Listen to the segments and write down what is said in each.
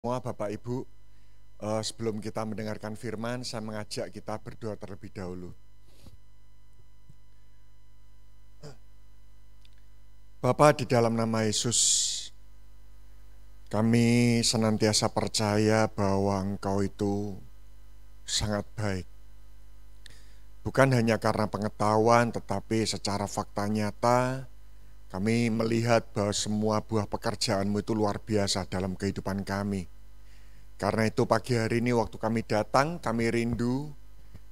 Semua Bapak Ibu, sebelum kita mendengarkan firman, saya mengajak kita berdoa terlebih dahulu. Bapa, di dalam nama Yesus, kami senantiasa percaya bahwa Engkau itu sangat baik. Bukan hanya karena pengetahuan, tetapi secara fakta nyata, kami melihat bahwa semua buah pekerjaan-Mu itu luar biasa dalam kehidupan kami. Karena itu pagi hari ini waktu kami datang, kami rindu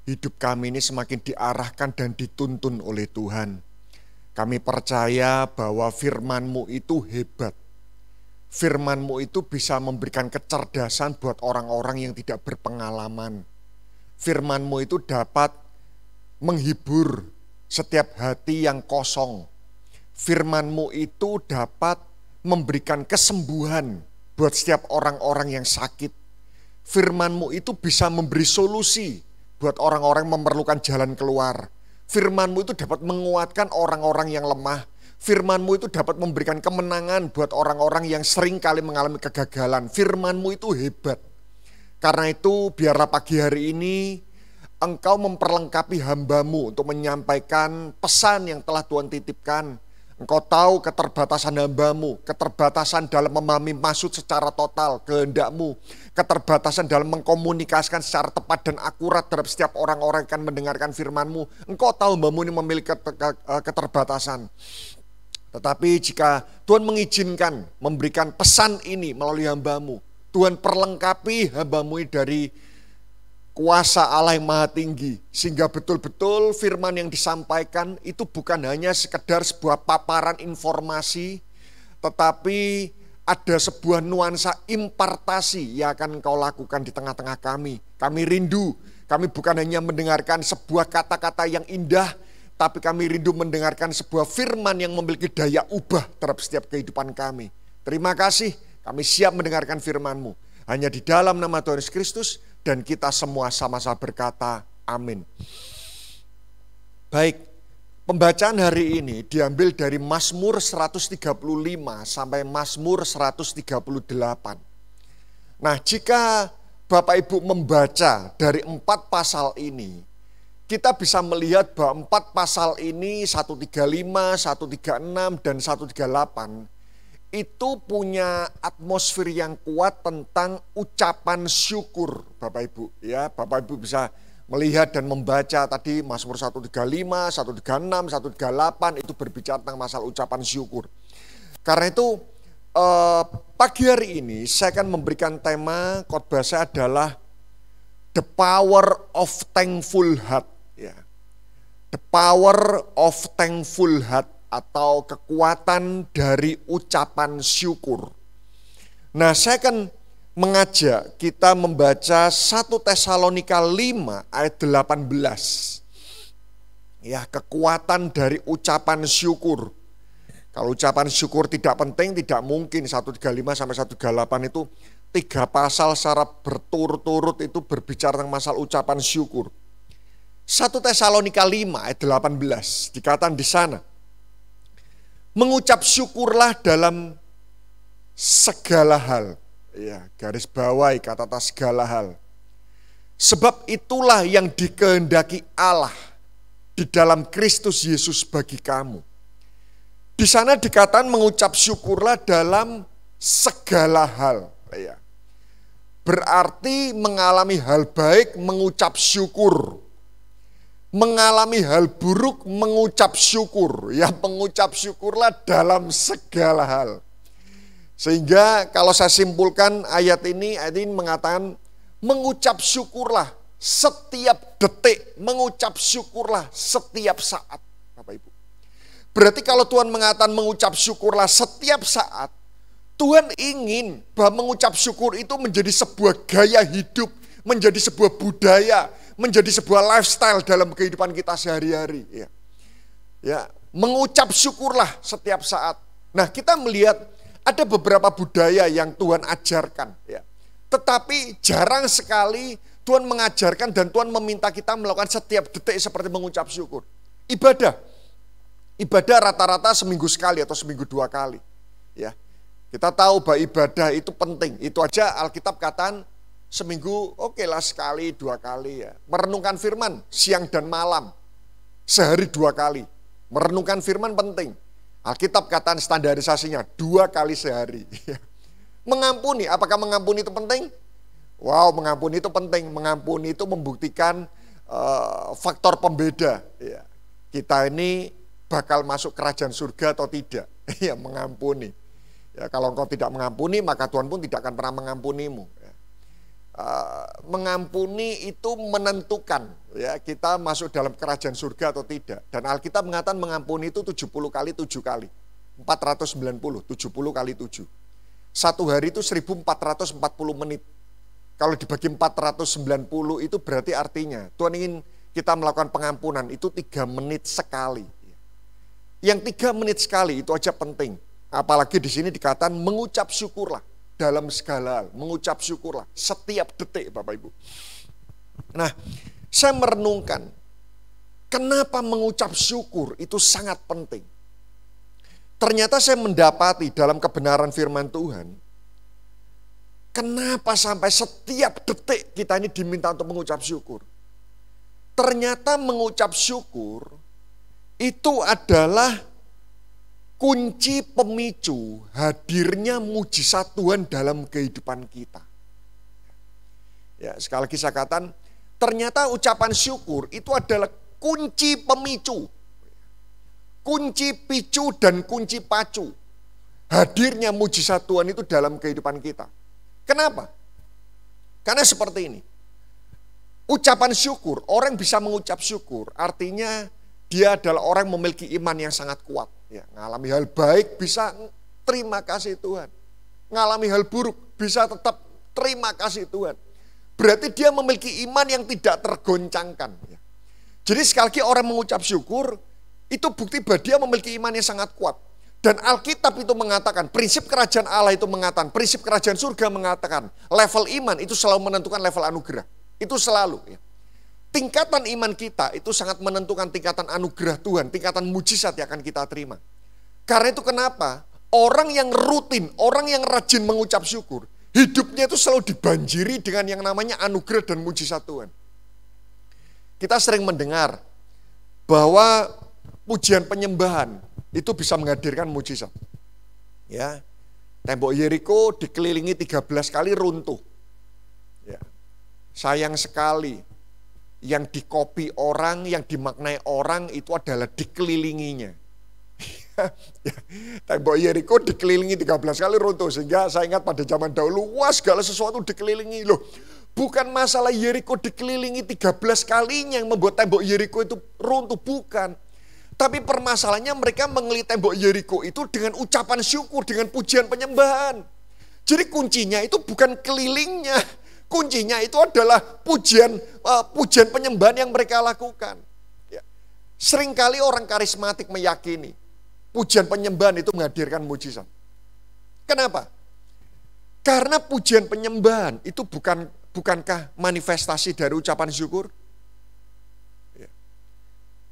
hidup kami ini semakin diarahkan dan dituntun oleh Tuhan. Kami percaya bahwa firman-Mu itu hebat. Firman-Mu itu bisa memberikan kecerdasan buat orang-orang yang tidak berpengalaman. Firman-Mu itu dapat menghibur setiap hati yang kosong. Firman-Mu itu dapat memberikan kesembuhan buat setiap orang-orang yang sakit. Firman-Mu itu bisa memberi solusi buat orang-orang yang memerlukan jalan keluar. Firman-Mu itu dapat menguatkan orang-orang yang lemah. Firman-Mu itu dapat memberikan kemenangan buat orang-orang yang sering kali mengalami kegagalan. Firman-Mu itu hebat. Karena itu biarlah pagi hari ini Engkau memperlengkapi hamba-Mu untuk menyampaikan pesan yang telah Tuhan titipkan. Engkau tahu keterbatasan hamba-Mu, keterbatasan dalam memahami maksud secara total, kehendak-Mu, keterbatasan dalam mengkomunikasikan secara tepat dan akurat terhadap setiap orang-orang yang akan mendengarkan firman-Mu. Engkau tahu hamba-Mu ini memiliki keterbatasan. Tetapi jika Tuhan mengizinkan memberikan pesan ini melalui hamba-Mu, Tuhan perlengkapi hamba-Mu dari kuasa Allah yang maha tinggi, sehingga betul-betul firman yang disampaikan itu bukan hanya sekedar sebuah paparan informasi, tetapi ada sebuah nuansa impartasi yang akan Engkau lakukan di tengah-tengah kami. Kami rindu, kami bukan hanya mendengarkan sebuah kata-kata yang indah, tapi kami rindu mendengarkan sebuah firman yang memiliki daya ubah terhadap setiap kehidupan kami. Terima kasih, kami siap mendengarkan firman-Mu. Hanya di dalam nama Tuhan Yesus Kristus, dan kita semua sama-sama berkata amin. Baik, pembacaan hari ini diambil dari Mazmur 135 sampai Mazmur 138. Nah, jika Bapak Ibu membaca dari 4 pasal ini, kita bisa melihat bahwa 4 pasal ini 135, 136, dan 138 itu punya atmosfer yang kuat tentang ucapan syukur, Bapak Ibu. Ya, Bapak Ibu bisa melihat dan membaca tadi Mazmur 135, 136, 138 itu berbicara tentang masalah ucapan syukur. Karena itu pagi hari ini saya akan memberikan tema khotbah saya adalah The Power of Thankful Heart. Ya. The Power of Thankful Heart, atau kekuatan dari ucapan syukur. Nah, saya akan mengajak kita membaca 1 Tesalonika 5 ayat 18. Ya, kekuatan dari ucapan syukur. Kalau ucapan syukur tidak penting, tidak mungkin 135 sampai 138 itu 3 pasal secara berturut-turut itu berbicara tentang masalah ucapan syukur. 1 Tesalonika 5 ayat 18 dikatakan di sana, mengucap syukurlah dalam segala hal. Ya, garis bawahi kata-kata segala hal. Sebab itulah yang dikehendaki Allah di dalam Kristus Yesus bagi kamu. Di sana dikatakan mengucap syukurlah dalam segala hal. Ya. Berarti mengalami hal baik mengucap syukur. Mengalami hal buruk mengucap syukur. Ya, mengucap syukurlah dalam segala hal. Sehingga kalau saya simpulkan ayat ini mengatakan mengucap syukurlah setiap detik, mengucap syukurlah setiap saat, Bapak Ibu. Berarti kalau Tuhan mengatakan mengucap syukurlah setiap saat, Tuhan ingin bahwa mengucap syukur itu menjadi sebuah gaya hidup, menjadi sebuah budaya, menjadi sebuah lifestyle dalam kehidupan kita sehari-hari. Ya, mengucap syukurlah setiap saat. Nah, kita melihat ada beberapa budaya yang Tuhan ajarkan. Ya. Tetapi jarang sekali Tuhan mengajarkan dan Tuhan meminta kita melakukan setiap detik seperti mengucap syukur. Ibadah rata-rata seminggu sekali atau seminggu 2 kali. Ya. Kita tahu bahwa ibadah itu penting. Itu aja Alkitab katakan seminggu oke lah sekali, 2 kali ya. Merenungkan firman siang dan malam. Sehari 2 kali. Merenungkan firman penting. Alkitab katakan standarisasinya 2 kali sehari. Mengampuni, apakah mengampuni itu penting? Wow, mengampuni itu penting. Mengampuni itu membuktikan faktor pembeda. Ya. Kita ini bakal masuk kerajaan surga atau tidak. Ya, mengampuni. Ya, kalau engkau tidak mengampuni, maka Tuhan pun tidak akan pernah mengampunimu. Ya. Mengampuni itu menentukan ya kita masuk dalam kerajaan surga atau tidak. Dan Alkitab mengatakan mengampuni itu 70 kali 7 kali. 490, 70 kali 7. Satu hari itu 1440 menit. Kalau dibagi 490 itu berarti artinya Tuhan ingin kita melakukan pengampunan itu 3 menit sekali. Yang 3 menit sekali itu aja penting. Apalagi di sini dikatakan mengucap syukurlah dalam segala hal. Mengucap syukurlah setiap detik Bapak Ibu. Nah, saya merenungkan kenapa mengucap syukur itu sangat penting. Ternyata saya mendapati dalam kebenaran firman Tuhan, kenapa sampai setiap detik kita ini diminta untuk mengucap syukur. Ternyata mengucap syukur itu adalah kunci pemicu hadirnya mujizat Tuhan dalam kehidupan kita. Ya, sekali lagi saya katakan, ternyata ucapan syukur itu adalah kunci pemicu. Kunci picu dan kunci pacu hadirnya mujizat Tuhan itu dalam kehidupan kita. Kenapa? Karena seperti ini. Ucapan syukur, orang bisa mengucap syukur, artinya dia adalah orang yang memiliki iman yang sangat kuat. Ya, ngalami hal baik bisa terima kasih Tuhan. Ngalami hal buruk bisa tetap terima kasih Tuhan. Berarti dia memiliki iman yang tidak tergoncangkan. Ya. Jadi sekali lagi orang mengucap syukur, itu bukti bahwa dia memiliki iman yang sangat kuat. Dan Alkitab itu mengatakan, prinsip kerajaan Allah itu mengatakan, prinsip kerajaan surga mengatakan, level iman itu selalu menentukan level anugerah. Itu selalu. Ya. Tingkatan iman kita itu sangat menentukan tingkatan anugerah Tuhan, tingkatan mujizat yang akan kita terima. Karena itu kenapa? Orang yang rutin, orang yang rajin mengucap syukur, hidupnya itu selalu dibanjiri dengan yang namanya anugerah dan mujizat Tuhan. Kita sering mendengar bahwa pujian penyembahan itu bisa menghadirkan mujizat. Ya. Tembok Yeriko dikelilingi 13 kali runtuh. Ya. Sayang sekali yang dikopi orang, yang dimaknai orang itu adalah dikelilinginya. Ya. Tembok Yeriko dikelilingi 13 kali runtuh. Sehingga saya ingat pada zaman dahulu, wah segala sesuatu dikelilingi. Loh, bukan masalah Yeriko dikelilingi 13 kalinya yang membuat tembok Yeriko itu runtuh, bukan. Tapi permasalahannya mereka mengelilingi tembok Yeriko itu dengan ucapan syukur, dengan pujian penyembahan. Jadi kuncinya itu bukan kelilingnya. Kuncinya itu adalah pujian penyembahan yang mereka lakukan. Ya. Seringkali orang karismatik meyakini pujian penyembahan itu menghadirkan mujizat. Kenapa? Karena pujian penyembahan itu bukankah manifestasi dari ucapan syukur?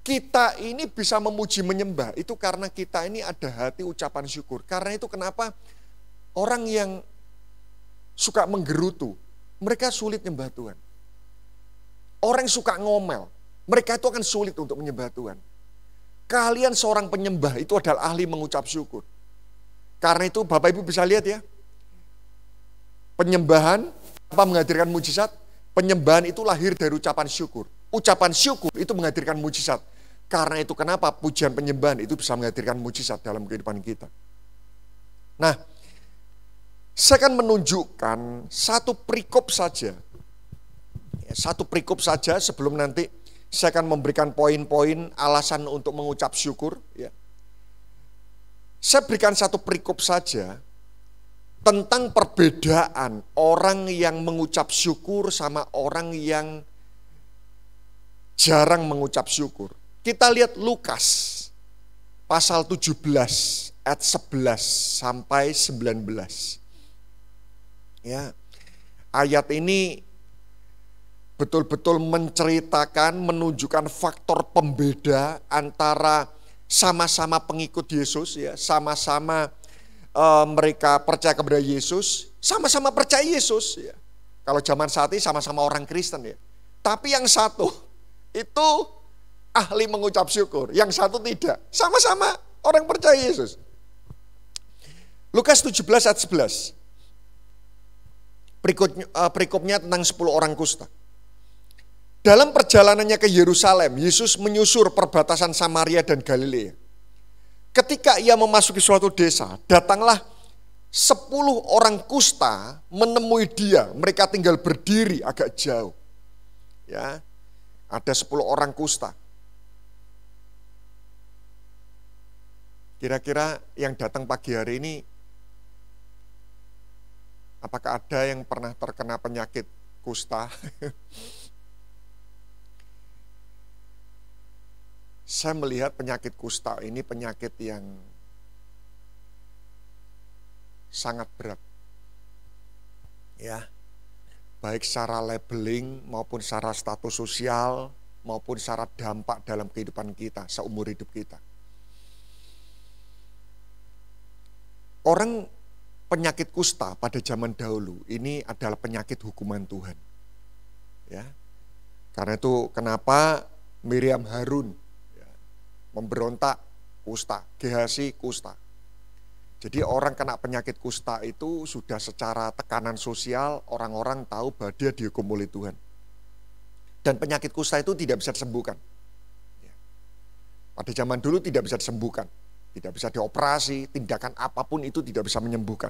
Kita ini bisa memuji menyembah itu karena kita ini ada hati ucapan syukur. Karena itu kenapa orang yang suka menggerutu, mereka sulit menyembah Tuhan. Orang yang suka ngomel, mereka itu akan sulit untuk menyembah Tuhan. Kalian seorang penyembah itu adalah ahli mengucap syukur. Karena itu Bapak Ibu bisa lihat ya, penyembahan apa menghadirkan mujizat? Penyembahan itu lahir dari ucapan syukur. Ucapan syukur itu menghadirkan mujizat. Karena itu kenapa pujian penyembahan itu bisa menghadirkan mujizat dalam kehidupan kita. Nah, saya akan menunjukkan satu perikop saja. Satu perikop saja sebelum nanti saya akan memberikan poin-poin alasan untuk mengucap syukur. Saya berikan satu perikop saja tentang perbedaan orang yang mengucap syukur sama orang yang jarang mengucap syukur. Kita lihat Lukas pasal 17 ayat 11 sampai 19. Ya. Ayat ini betul-betul menceritakan, menunjukkan faktor pembeda antara sama-sama pengikut Yesus ya, sama-sama mereka percaya kepada Yesus, sama-sama percaya Yesus. Ya. Kalau zaman saat ini sama-sama orang Kristen ya. Tapi yang satu itu ahli mengucap syukur, yang satu tidak. Sama-sama orang percaya Yesus. Lukas 17 ayat 11. Perikopnya tentang 10 orang kusta. Dalam perjalanannya ke Yerusalem, Yesus menyusur perbatasan Samaria dan Galilea. Ketika ia memasuki suatu desa, datanglah 10 orang kusta menemui dia. Mereka tinggal berdiri agak jauh. Ya, ada 10 orang kusta. Kira-kira yang datang pagi hari ini, apakah ada yang pernah terkena penyakit kusta? Saya melihat penyakit kusta ini penyakit yang sangat berat. Ya. Baik secara labeling maupun secara status sosial maupun secara dampak dalam kehidupan kita, seumur hidup kita. Orang penyakit kusta pada zaman dahulu ini adalah penyakit hukuman Tuhan. Ya. Karena itu kenapa Miriam Harun memberontak kusta, Gehazi kusta. Jadi orang kena penyakit kusta itu sudah secara tekanan sosial, orang-orang tahu bahwa dia dihukum oleh Tuhan. Dan penyakit kusta itu tidak bisa disembuhkan. Pada zaman dulu tidak bisa disembuhkan, tidak bisa dioperasi, tindakan apapun itu tidak bisa menyembuhkan.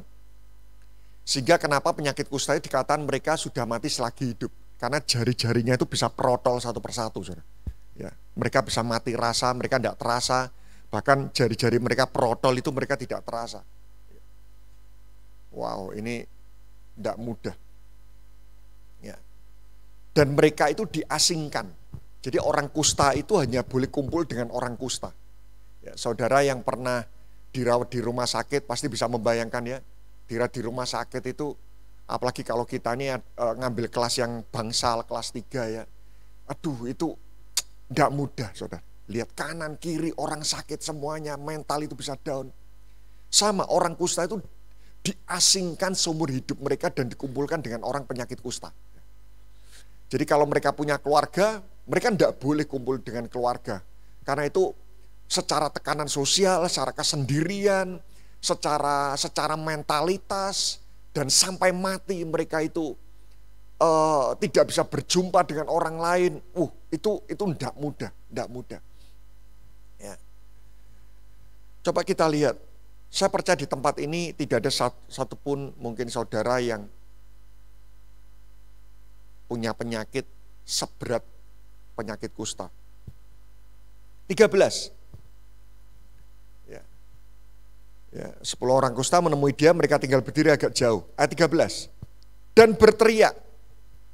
Sehingga kenapa penyakit kusta itu dikatakan mereka sudah mati selagi hidup. Karena jari-jarinya itu bisa protol satu persatu, saudara. Ya, mereka bisa mati rasa, mereka tidak terasa, bahkan jari-jari mereka protol itu mereka tidak terasa. Wow, ini tidak mudah. Ya. Dan mereka itu diasingkan. Jadi orang kusta itu hanya boleh kumpul dengan orang kusta. Ya, saudara yang pernah dirawat di rumah sakit pasti bisa membayangkan ya, dirawat di rumah sakit itu, apalagi kalau kita ini ngambil kelas yang bangsal, kelas 3 ya. Aduh, itu tidak mudah, saudara. Lihat kanan, kiri, orang sakit semuanya, mental itu bisa down. Sama, orang kusta itu diasingkan seumur hidup mereka dan dikumpulkan dengan orang penyakit kusta. Jadi kalau mereka punya keluarga, mereka tidak boleh kumpul dengan keluarga. Karena itu secara tekanan sosial, secara kesendirian, secara mentalitas, dan sampai mati mereka itu tidak bisa berjumpa dengan orang lain. Itu tidak mudah, tidak mudah. Ya. Coba kita lihat. Saya percaya di tempat ini tidak ada satupun mungkin saudara yang punya penyakit seberat penyakit kusta. 13. Ya. 10 orang kusta menemui dia, mereka tinggal berdiri agak jauh. Ayat 13. Dan berteriak,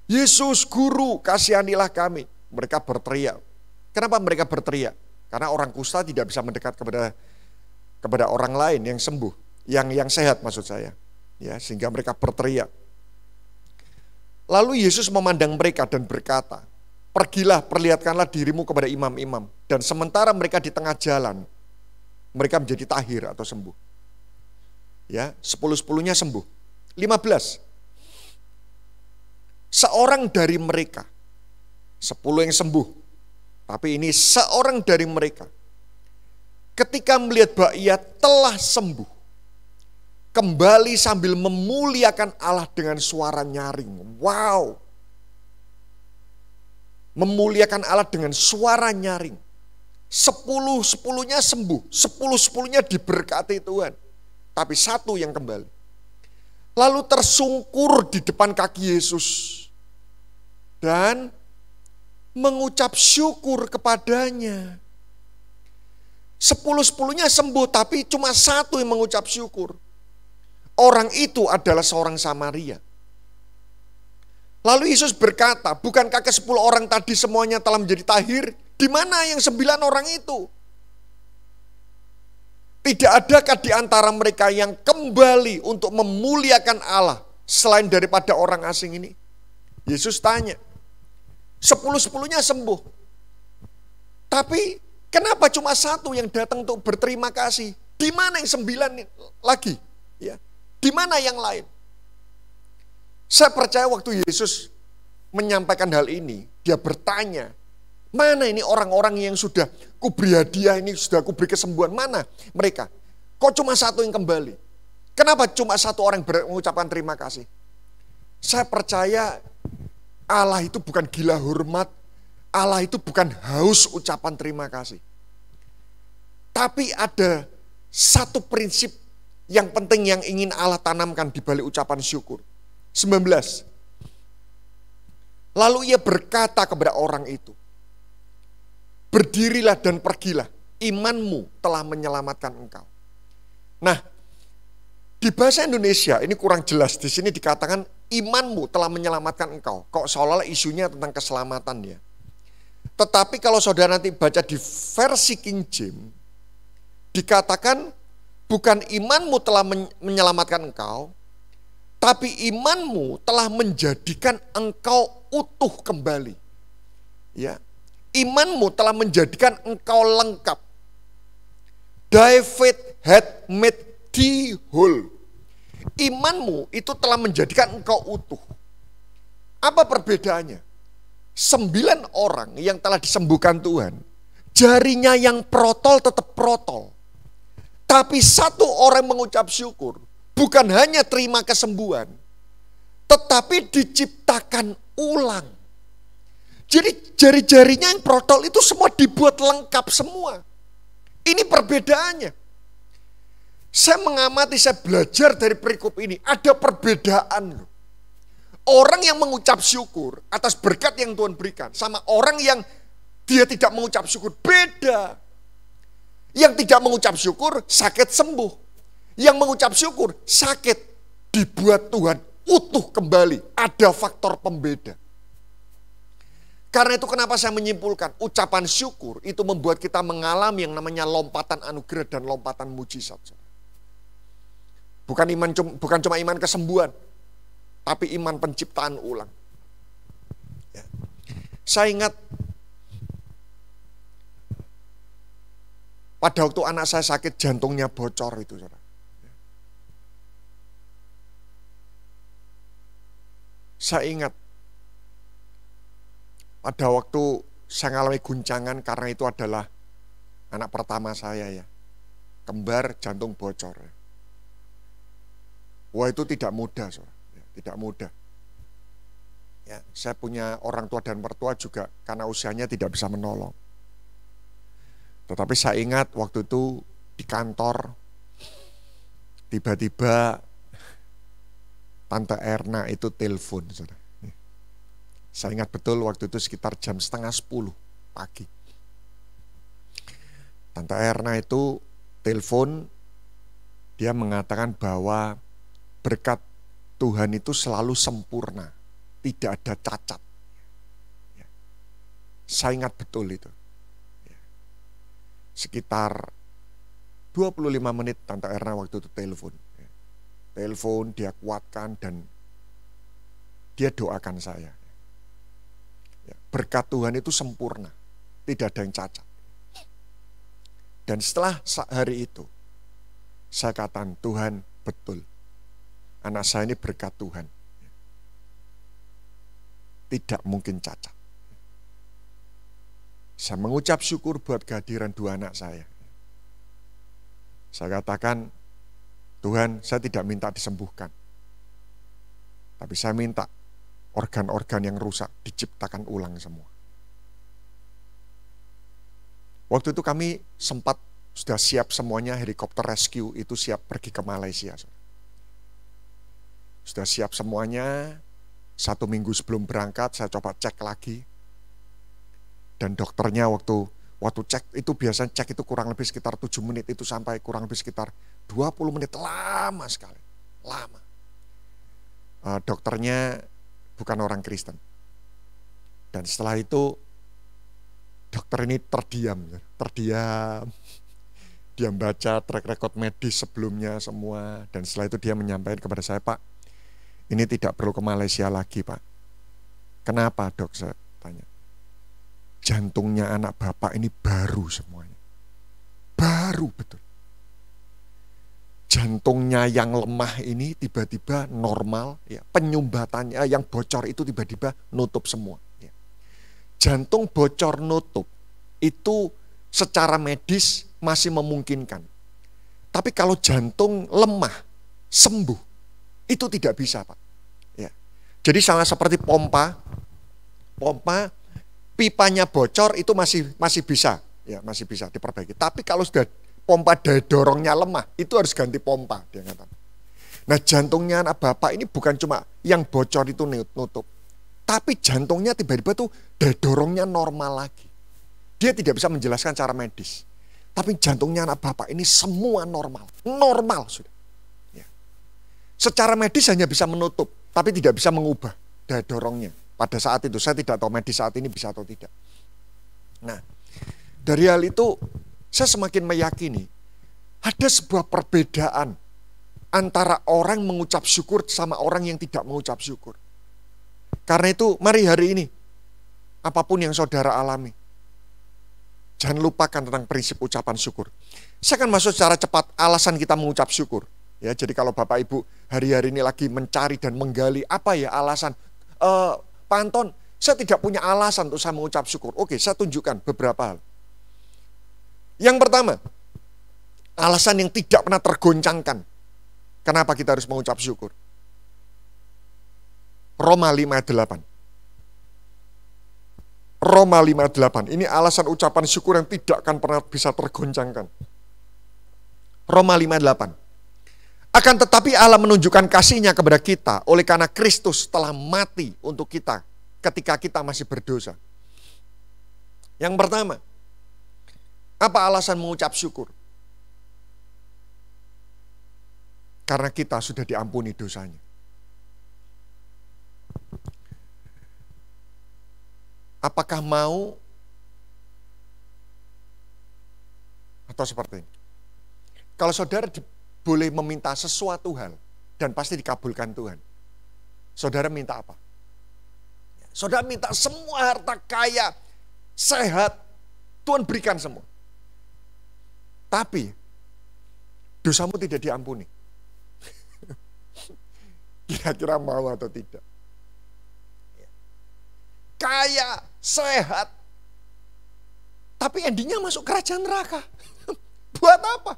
Yesus Guru, kasihanilah kami. Mereka berteriak. Kenapa mereka berteriak? Karena orang kusta tidak bisa mendekat kepada orang lain yang sembuh, yang sehat maksud saya. Ya, sehingga mereka berteriak. Lalu Yesus memandang mereka dan berkata, pergilah, perlihatkanlah dirimu kepada imam-imam. Dan sementara mereka di tengah jalan, mereka menjadi tahir atau sembuh. Ya, 10-10-nya sembuh. 15. Seorang dari mereka, 10 yang sembuh, tapi ini seorang dari mereka, ketika melihat bahwa ia telah sembuh, kembali sambil memuliakan Allah dengan suara nyaring. Wow. Memuliakan Allah dengan suara nyaring. 10-10-nya sembuh, 10-10-nya diberkati Tuhan. Tapi satu yang kembali. Lalu tersungkur di depan kaki Yesus. Dan mengucap syukur kepadanya. 10-10-nya sembuh, tapi cuma satu yang mengucap syukur. Orang itu adalah seorang Samaria. Lalu Yesus berkata, bukankah ke-10 orang tadi semuanya telah menjadi tahir? Di mana yang 9 orang itu? Tidak adakah di antara mereka yang kembali untuk memuliakan Allah selain daripada orang asing ini? Yesus tanya. 10-10-nya sembuh. Tapi kenapa cuma satu yang datang untuk berterima kasih? Di mana yang 9 lagi? Ya, di mana yang lain? Saya percaya waktu Yesus menyampaikan hal ini, dia bertanya, mana ini orang-orang yang sudah kuberi hadiah ini, sudah kuberi kesembuhan, mana mereka? Kok cuma satu yang kembali? Kenapa cuma satu orang mengucapkan terima kasih? Saya percaya Allah itu bukan gila hormat, Allah itu bukan haus ucapan terima kasih. Tapi ada satu prinsip yang penting yang ingin Allah tanamkan di balik ucapan syukur. 19. Lalu ia berkata kepada orang itu, berdirilah dan pergilah, imanmu telah menyelamatkan engkau. Nah, di bahasa Indonesia ini kurang jelas. Di sini dikatakan imanmu telah menyelamatkan engkau. Kok seolah-olah isunya tentang keselamatan ya. Tetapi kalau saudara nanti baca di versi King James, dikatakan bukan imanmu telah menyelamatkan engkau, tapi imanmu telah menjadikan engkau utuh kembali. Ya, imanmu telah menjadikan engkau lengkap. David had made thee whole. Imanmu itu telah menjadikan engkau utuh. Apa perbedaannya? 9 orang yang telah disembuhkan Tuhan, jarinya yang protol tetap protol. Tapi satu orang mengucap syukur, bukan hanya terima kesembuhan, tetapi diciptakan ulang. Jadi jari-jarinya yang protol itu semua dibuat lengkap semua. Ini perbedaannya. Saya mengamati, saya belajar dari perikop ini. Ada perbedaan loh. Orang yang mengucap syukur atas berkat yang Tuhan berikan, sama orang yang dia tidak mengucap syukur, beda. Yang tidak mengucap syukur sakit sembuh. Yang mengucap syukur sakit dibuat Tuhan utuh kembali. Ada faktor pembeda. Karena itu kenapa saya menyimpulkan ucapan syukur itu membuat kita mengalami yang namanya lompatan anugerah dan lompatan mujizat. Bukan cuma iman kesembuhan, tapi iman penciptaan ulang. Ya. Saya ingat pada waktu anak saya sakit jantungnya bocor itu, saudara. Saya ingat pada waktu saya mengalami guncangan karena itu adalah anak pertama saya ya. Kembar jantung bocor. Wah itu tidak mudah, saudara. Tidak mudah. Ya, saya punya orang tua dan mertua juga karena usianya tidak bisa menolong. Tetapi saya ingat waktu itu di kantor, tiba-tiba Tante Erna itu telepon. Saya ingat betul waktu itu sekitar jam 9:30 pagi. Tante Erna itu telepon, dia mengatakan bahwa berkat Tuhan itu selalu sempurna, tidak ada cacat. Saya ingat betul itu. Sekitar 25 menit Tante Erna waktu itu telepon. Telepon, dia kuatkan dan dia doakan saya. Berkat Tuhan itu sempurna, tidak ada yang cacat. Dan setelah hari itu, saya katakan Tuhan betul. Anak saya ini berkat Tuhan. Tidak mungkin cacat. Saya mengucap syukur buat kehadiran 2 anak saya. Saya katakan, Tuhan, saya tidak minta disembuhkan. Tapi saya minta organ-organ yang rusak diciptakan ulang semua. Waktu itu kami sempat sudah siap semuanya, helikopter rescue itu siap pergi ke Malaysia. Sudah siap semuanya, 1 minggu sebelum berangkat saya coba cek lagi. Dan dokternya waktu cek itu biasanya cek itu kurang lebih sekitar 7 menit itu sampai kurang lebih sekitar 20 menit, lama sekali, lama. Dokternya bukan orang Kristen. Dan setelah itu dokter ini terdiam. Dia baca track record medis sebelumnya semua. Dan setelah itu dia menyampaikan kepada saya, Pak, ini tidak perlu ke Malaysia lagi, Pak. Kenapa, Dok? Saya tanya. Jantungnya anak Bapak ini baru semuanya. Baru betul. jantungnya yang lemah ini tiba-tiba normal, ya. Penyumbatannya yang bocor itu tiba-tiba nutup semua. Ya. Jantung bocor nutup itu secara medis masih memungkinkan. Tapi kalau jantung lemah, sembuh, itu tidak bisa, Pak. Ya. Jadi sama seperti pompa, pipanya bocor itu masih bisa, ya masih bisa diperbaiki. Tapi kalau sudah pompa daya dorongnya lemah, itu harus ganti pompa, dia katakan. Nah, jantungnya anak Bapak ini bukan cuma yang bocor itu nutup, tapi jantungnya tiba-tiba tuh daya dorongnya normal lagi. Dia tidak bisa menjelaskan secara medis. Tapi jantungnya anak Bapak ini semua normal. Normal sudah. Ya. Secara medis hanya bisa menutup, tapi tidak bisa mengubah daya dorongnya. Pada saat itu, saya tidak tahu medis saat ini bisa atau tidak. Nah, dari hal itu, saya semakin meyakini, ada sebuah perbedaan antara orang mengucap syukur sama orang yang tidak mengucap syukur. Karena itu, mari hari ini, apapun yang saudara alami, jangan lupakan tentang prinsip ucapan syukur. Saya akan masuk secara cepat alasan kita mengucap syukur. Ya, jadi kalau Bapak Ibu hari-hari ini lagi mencari dan menggali apa ya alasan, Pak Anton, saya tidak punya alasan untuk saya mengucap syukur. Oke, saya tunjukkan beberapa hal. Yang pertama, alasan yang tidak pernah tergoncangkan. Kenapa kita harus mengucap syukur? Roma 5 ayat 8. Roma 5:8. Ini alasan ucapan syukur yang tidak akan pernah bisa tergoncangkan. Roma 5:8. Akan tetapi Allah menunjukkan kasih-Nya kepada kita oleh karena Kristus telah mati untuk kita ketika kita masih berdosa. Yang pertama, apa alasan mengucap syukur? Karena kita sudah diampuni dosanya. Apakah mau atau seperti ini? Kalau saudara boleh meminta sesuatu hal dan pasti dikabulkan Tuhan, saudara minta apa? Saudara minta semua harta kaya, sehat, Tuhan berikan semua. Tapi dosamu tidak diampuni. Kira-kira mau atau tidak? Kaya, sehat, tapi endingnya masuk kerajaan neraka. Buat apa?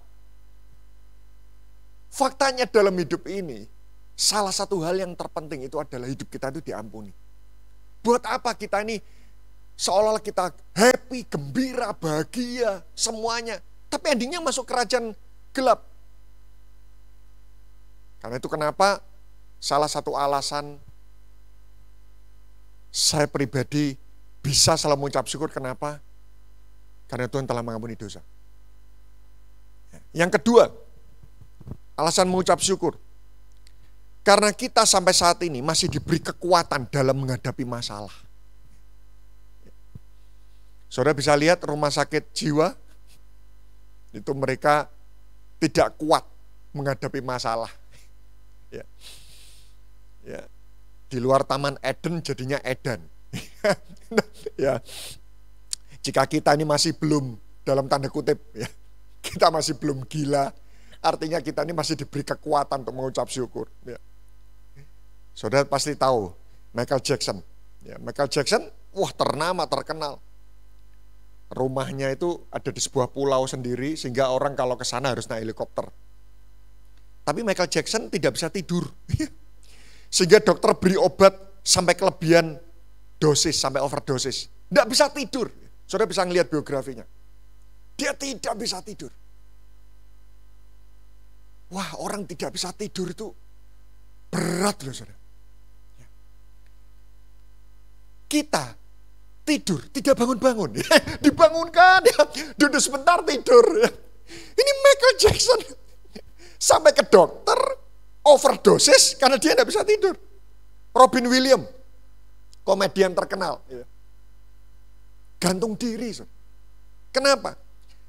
Faktanya dalam hidup ini, salah satu hal yang terpenting itu adalah hidup kita itu diampuni. Buat apa kita ini seolah-olah kita happy, gembira, bahagia, semuanya, tapi endingnya masuk kerajaan gelap. Karena itu kenapa salah satu alasan saya pribadi bisa selalu mengucap syukur. Kenapa? Karena Tuhan telah mengampuni dosa. Yang kedua, alasan mengucap syukur. Karena kita sampai saat ini masih diberi kekuatan dalam menghadapi masalah. Saudara bisa lihat rumah sakit jiwa, itu mereka tidak kuat menghadapi masalah. Ya. Ya. Di luar Taman Eden jadinya Edan. Ya. Jika kita ini masih belum dalam tanda kutip, ya, kita masih belum gila, artinya kita ini masih diberi kekuatan untuk mengucap syukur. Ya. Saudara pasti tahu Michael Jackson. Ya, Michael Jackson, wah ternama, terkenal. Rumahnya itu ada di sebuah pulau sendiri sehingga orang kalau ke sana harus naik helikopter. Tapi Michael Jackson tidak bisa tidur. Sehingga dokter beri obat sampai kelebihan dosis, sampai overdosis. Tidak bisa tidur. Saudara bisa ngelihat biografinya. Dia tidak bisa tidur. Wah, orang tidak bisa tidur itu berat loh, saudara. Kita tidur, tidak bangun-bangun. Dibangunkan, ya. Duduk sebentar tidur. Ini Michael Jackson. Sampai ke dokter, overdosis karena dia tidak bisa tidur. Robin Williams, komedian terkenal, ya. Gantung diri. Kenapa?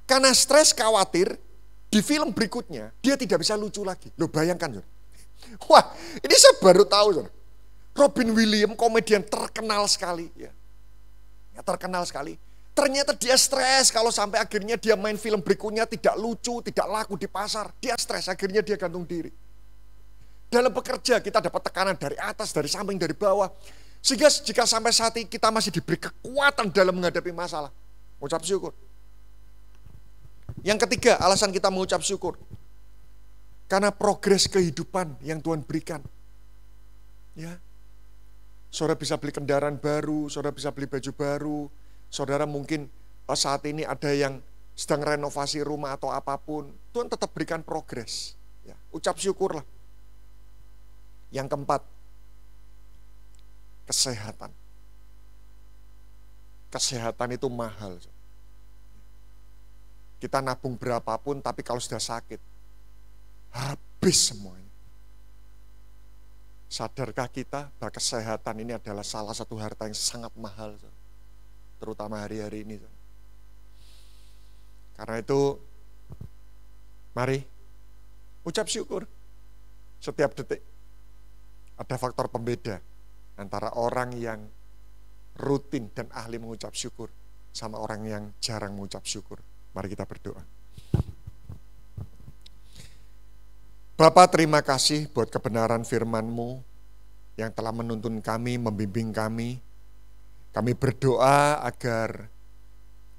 Karena stres, khawatir, di film berikutnya dia tidak bisa lucu lagi. Loh, bayangkan. Wah, ini saya baru tahu. Robin Williams, komedian terkenal sekali. Ya, terkenal sekali. Ternyata dia stres kalau sampai akhirnya dia main film berikutnya tidak lucu, tidak laku di pasar. Dia stres, akhirnya dia gantung diri. Dalam bekerja kita dapat tekanan dari atas, dari samping, dari bawah. Sehingga jika sampai saat ini kita masih diberi kekuatan dalam menghadapi masalah, ucap syukur. Yang ketiga, alasan kita mengucap syukur. Karena progres kehidupan yang Tuhan berikan. Ya. Saudara bisa beli kendaraan baru, saudara bisa beli baju baru, saudara mungkin saat ini ada yang sedang renovasi rumah atau apapun. Tuhan tetap berikan progres. Ya, ucap syukurlah. Yang keempat, kesehatan. Kesehatan itu mahal. Kita nabung berapapun, tapi kalau sudah sakit, habis semuanya. Sadarkah kita bahwa kesehatan ini adalah salah satu harta yang sangat mahal, terutama hari-hari ini. Karena itu, mari ucap syukur setiap detik. Ada faktor pembeda antara orang yang rutin dan ahli mengucap syukur sama orang yang jarang mengucap syukur. Mari kita berdoa. Bapa, terima kasih buat kebenaran firman-Mu yang telah menuntun kami, membimbing kami. Kami berdoa agar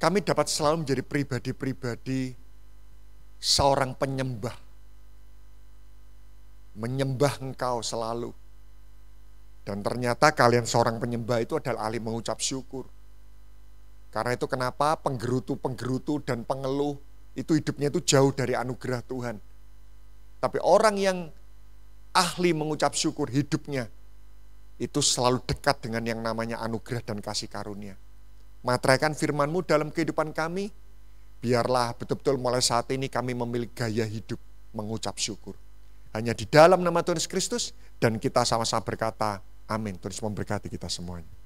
kami dapat selalu menjadi pribadi-pribadi seorang penyembah. Menyembah Engkau selalu. Dan ternyata kalian seorang penyembah itu adalah ahli mengucap syukur. Karena itu kenapa penggerutu-penggerutu dan pengeluh itu hidupnya itu jauh dari anugerah Tuhan. Tapi orang yang ahli mengucap syukur hidupnya itu selalu dekat dengan yang namanya anugerah dan kasih karunia. Materaikan firman-Mu dalam kehidupan kami, biarlah betul-betul mulai saat ini kami memiliki gaya hidup mengucap syukur. Hanya di dalam nama Tuhan Yesus Kristus, dan kita sama-sama berkata, amin. Tuhan Yesus memberkati kita semuanya.